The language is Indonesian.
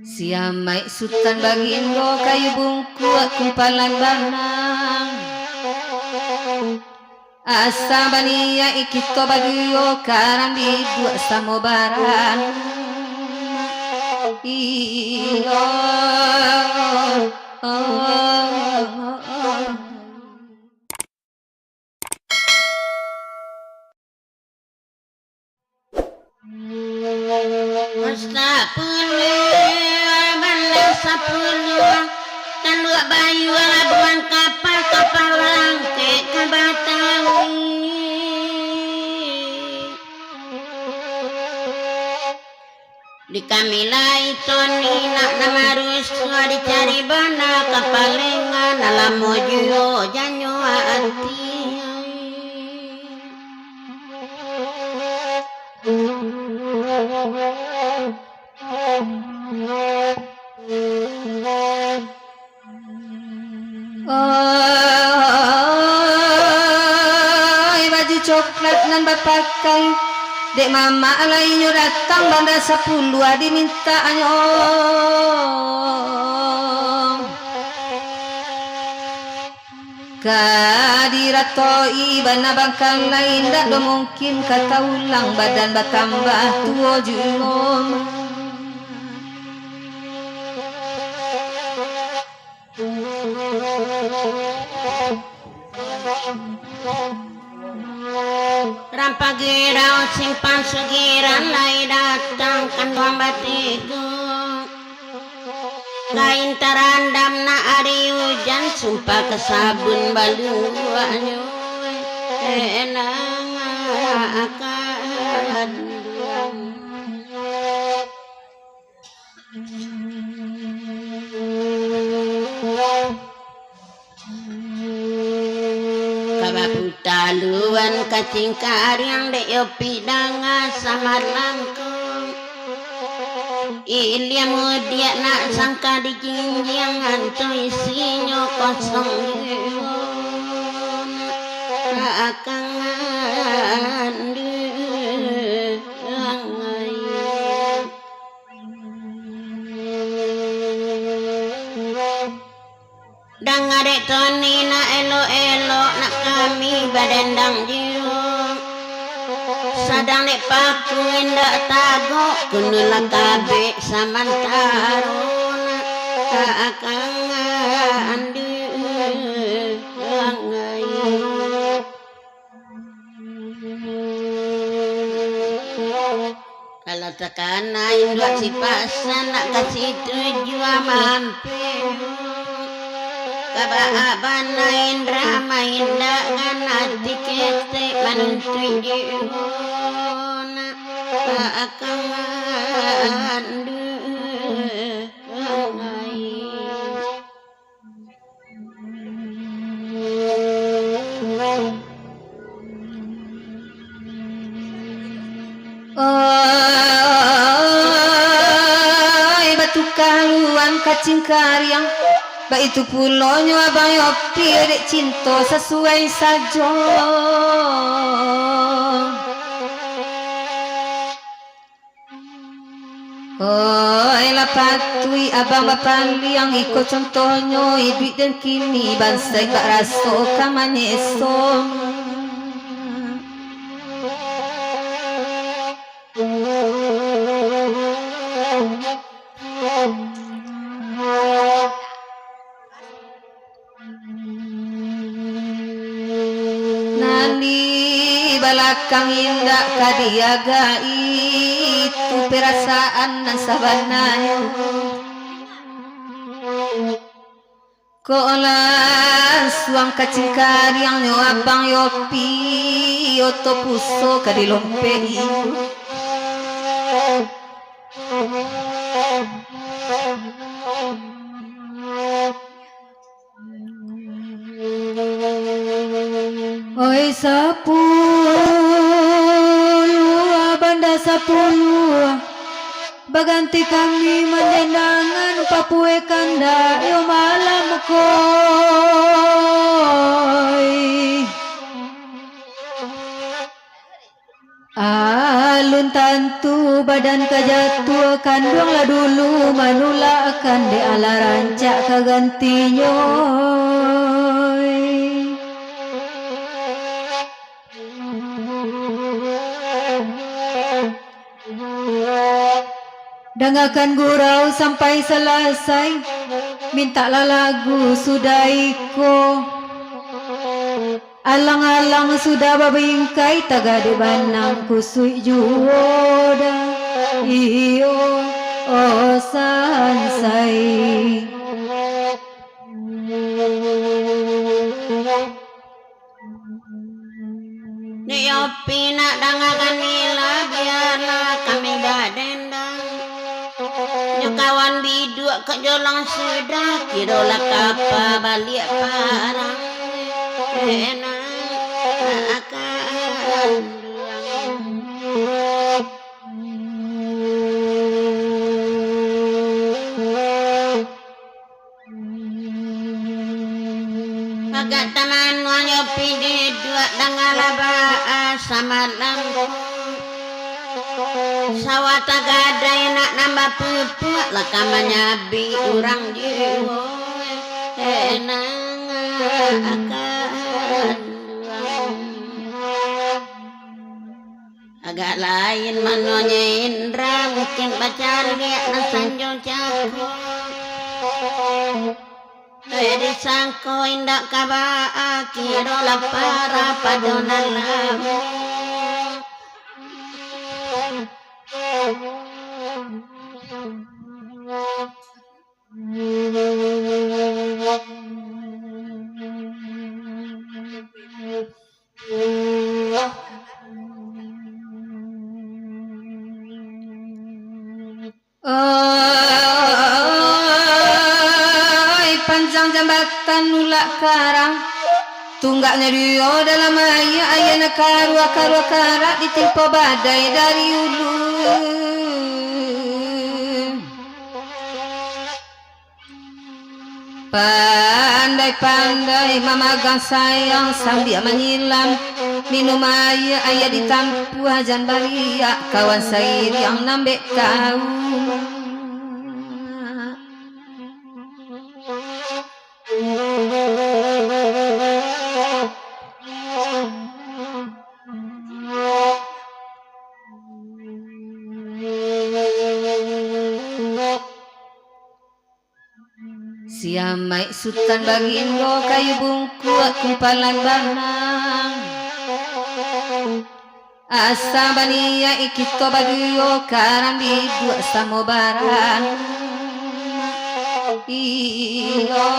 Siamai Sultan Bagindo kayu bungkuk kumpalan banang asa bania ikito bagiyo karang di dua samobaran iyo Sapuluh kan dua bayu labuan kapal langke ke Batawi di kamilai toni nak namarus dicari bana kapalengan alam mojo janyo ati baju coklat nan bapakai dek mama alainya datang banda 10 diminta anyo kadiratoi bana bangkang lain dak do mungkin kata ulang badan batambah tuo jungom Rampagirau simpan segiran lai datang kan batiku kain terandam na ari hujan sumpah kesabun baluanyo enang akan kabaputaluan kacing karyang dek yo pidanga samar langkung Ilya mudia nak sangka di jinjangan tu isinya kosong akan Dangarek toni na elo nak kami badendang jiwa sadang dek paku indak tagok kunula kabe samantarona akan angai kalau tekanan dua si pasan nak kasih tujuan mampir Kabaaban na indra maindangan hati kete mantujuan akan batu kaluan kacing karyang ba itu pulonyo abang yopi dek cinta sesuai saja lapatui abang bapan liang ikut contohnya hidup dan kini bangsa ikat raso kamane esok balakang indak kadiaga itu perasaan nasabanaya kola suang kacing karyang nyo abang yopi yoto puso kadilompei Oi 10 banda 10 baganti kami mendenangan papue kanda yo malam koi alun tantu badan kajatuh kandunglah dulu manulakan de ala rancak kagantinyo dengarkan gurau sampai selesai mintalah lagu sudah iko alang-alang sudah babingkai tagade banang kusui juoda iyo sansai Niopi nak dangakan nila biarlah kami dadendang kawan biduk ke jolang sudah kirolah kapa balik parang enang akan agak teman nyopi di dua dangalaba sama lampu sawah tagadai nak nambah pupuk lakamanya bi urang jiwa enang akan agak lain manonya Indra mungkin pacar lihat nasanjung caku disangko indak kabaa kirolah para padonan lamu panjang jambatan nulak karang tunggaknya dio dalam ayana karua karak ditimpa badai dari ulu pandai-pandai mamagang sayang sambil menyilam minum air ayah ditampu hajan baria kawan sair yang nambek tahu siamai sultan bagindo kayu bungkuk kumpalan banang asa bania ikito baduyo karang bidua samobaran iyo